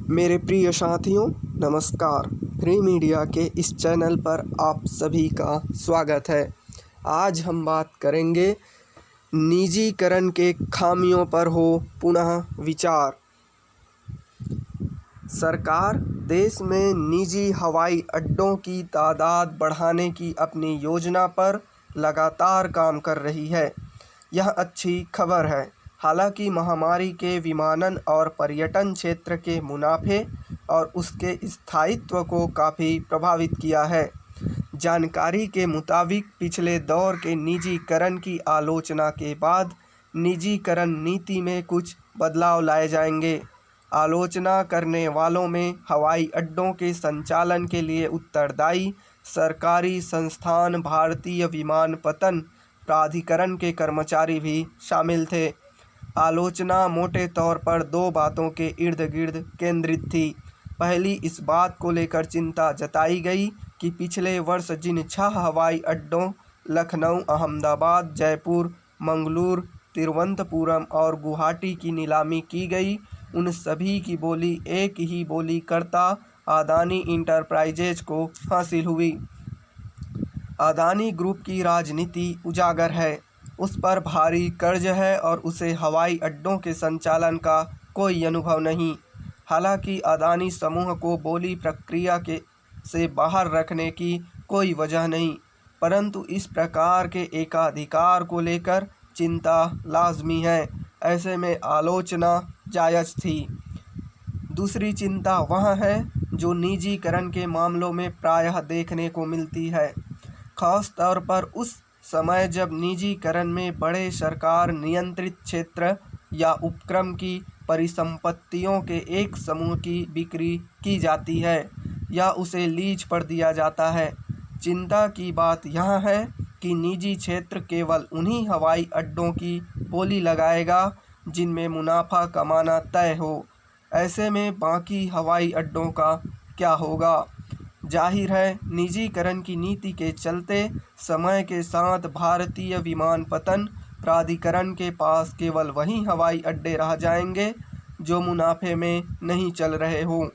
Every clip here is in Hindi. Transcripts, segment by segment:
मेरे प्रिय साथियों, नमस्कार। फ्री मीडिया के इस चैनल पर आप सभी का स्वागत है। आज हम बात करेंगे निजीकरण के खामियों पर हो पुनः विचार। सरकार देश में निजी हवाई अड्डों की तादाद बढ़ाने की अपनी योजना पर लगातार काम कर रही है। यह अच्छी खबर है। हालांकि महामारी के विमानन और पर्यटन क्षेत्र के मुनाफे और उसके स्थायित्व को काफ़ी प्रभावित किया है। जानकारी के मुताबिक पिछले दौर के निजीकरण की आलोचना के बाद निजीकरण नीति में कुछ बदलाव लाए जाएंगे। आलोचना करने वालों में हवाई अड्डों के संचालन के लिए उत्तरदायी सरकारी संस्थान भारतीय विमानपत्तन प्राधिकरण के कर्मचारी भी शामिल थे। आलोचना मोटे तौर पर दो बातों के इर्द गिर्द केंद्रित थी। पहली, इस बात को लेकर चिंता जताई गई कि पिछले वर्ष जिन 6 हवाई अड्डों लखनऊ, अहमदाबाद, जयपुर, मंगलूर, तिरुवनंतपुरम और गुवाहाटी की नीलामी की गई, उन सभी की बोली एक ही बोलीकर्ता अदानी इंटरप्राइजेज को हासिल हुई। अदानी ग्रुप की राजनीति उजागर है। उस पर भारी कर्ज है और उसे हवाई अड्डों के संचालन का कोई अनुभव नहीं। हालांकि अदानी समूह को बोली प्रक्रिया से बाहर रखने की कोई वजह नहीं, परंतु इस प्रकार के एकाधिकार को लेकर चिंता लाजमी है। ऐसे में आलोचना जायज़ थी। दूसरी चिंता वह है जो निजीकरण के मामलों में प्रायः देखने को मिलती है, खास तौर पर उस समय जब निजीकरण में बड़े सरकार नियंत्रित क्षेत्र या उपक्रम की परिसंपत्तियों के एक समूह की बिक्री की जाती है या उसे लीज पर दिया जाता है। चिंता की बात यह है कि निजी क्षेत्र केवल उन्हीं हवाई अड्डों की बोली लगाएगा जिनमें मुनाफा कमाना तय हो। ऐसे में बाकी हवाई अड्डों का क्या होगा? जाहिर है, निजीकरण की नीति के चलते समय के साथ भारतीय विमानपत्तन प्राधिकरण के पास केवल वही हवाई अड्डे रह जाएंगे जो मुनाफे में नहीं चल रहे हों,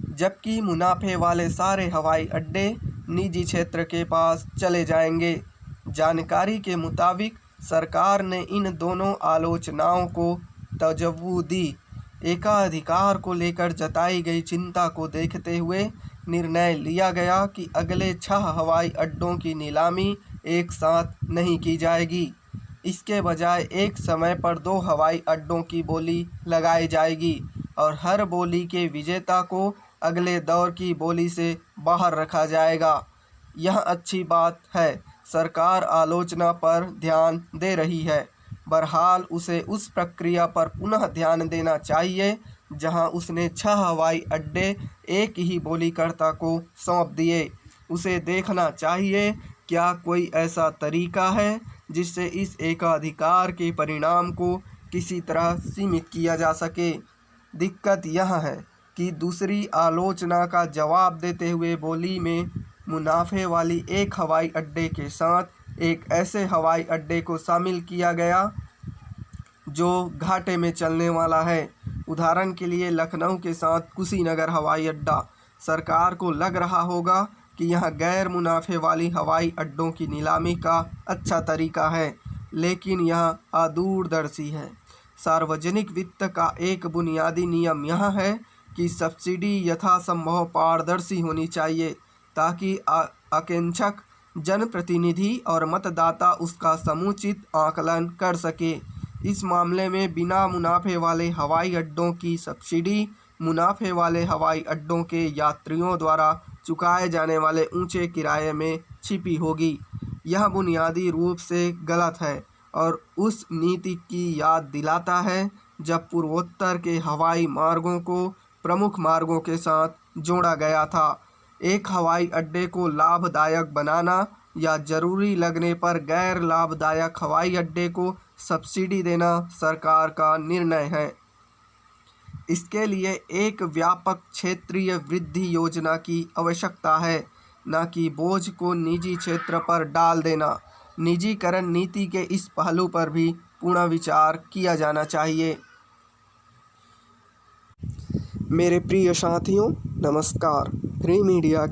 जबकि मुनाफे वाले सारे हवाई अड्डे निजी क्षेत्र के पास चले जाएंगे। जानकारी के मुताबिक सरकार ने इन दोनों आलोचनाओं को तवज्जो दी। एकाधिकार को लेकर जताई गई चिंता को देखते हुए निर्णय लिया गया कि अगले 6 हवाई अड्डों की नीलामी एक साथ नहीं की जाएगी। इसके बजाय एक समय पर 2 हवाई अड्डों की बोली लगाई जाएगी और हर बोली के विजेता को अगले दौर की बोली से बाहर रखा जाएगा। यह अच्छी बात है। सरकार आलोचना पर ध्यान दे रही है। बहरहाल उसे उस प्रक्रिया पर पुनः ध्यान देना चाहिए जहां उसने 6 हवाई अड्डे एक ही बोलीकर्ता को सौंप दिए। उसे देखना चाहिए क्या कोई ऐसा तरीका है जिससे इस एकाधिकार के परिणाम को किसी तरह सीमित किया जा सके। दिक्कत यह है कि दूसरी आलोचना का जवाब देते हुए बोली में मुनाफे वाली एक हवाई अड्डे के साथ एक ऐसे हवाई अड्डे को शामिल किया गया जो घाटे में चलने वाला है। उदाहरण के लिए लखनऊ के साथ कुशीनगर हवाई अड्डा। सरकार को लग रहा होगा कि यह गैर मुनाफे वाली हवाई अड्डों की नीलामी का अच्छा तरीका है, लेकिन यह अदूरदर्शी है। सार्वजनिक वित्त का एक बुनियादी नियम यह है कि सब्सिडी यथासंभव पारदर्शी होनी चाहिए ताकि आकांक्षक जनप्रतिनिधि और मतदाता उसका समुचित आकलन कर सके। इस मामले में बिना मुनाफे वाले हवाई अड्डों की सब्सिडी मुनाफे वाले हवाई अड्डों के यात्रियों द्वारा चुकाए जाने वाले ऊंचे किराए में छिपी होगी। यह बुनियादी रूप से गलत है और उस नीति की याद दिलाता है जब पूर्वोत्तर के हवाई मार्गों को प्रमुख मार्गों के साथ जोड़ा गया था। एक हवाई अड्डे को लाभदायक बनाना या जरूरी लगने पर गैर लाभदायक हवाई अड्डे को सब्सिडी देना सरकार का निर्णय है। इसके लिए एक व्यापक क्षेत्रीय वृद्धि योजना की आवश्यकता है, न कि बोझ को निजी क्षेत्र पर डाल देना। निजीकरण नीति के इस पहलू पर भी पुनः विचार किया जाना चाहिए। मेरे प्रिय साथियों, नमस्कार। Free media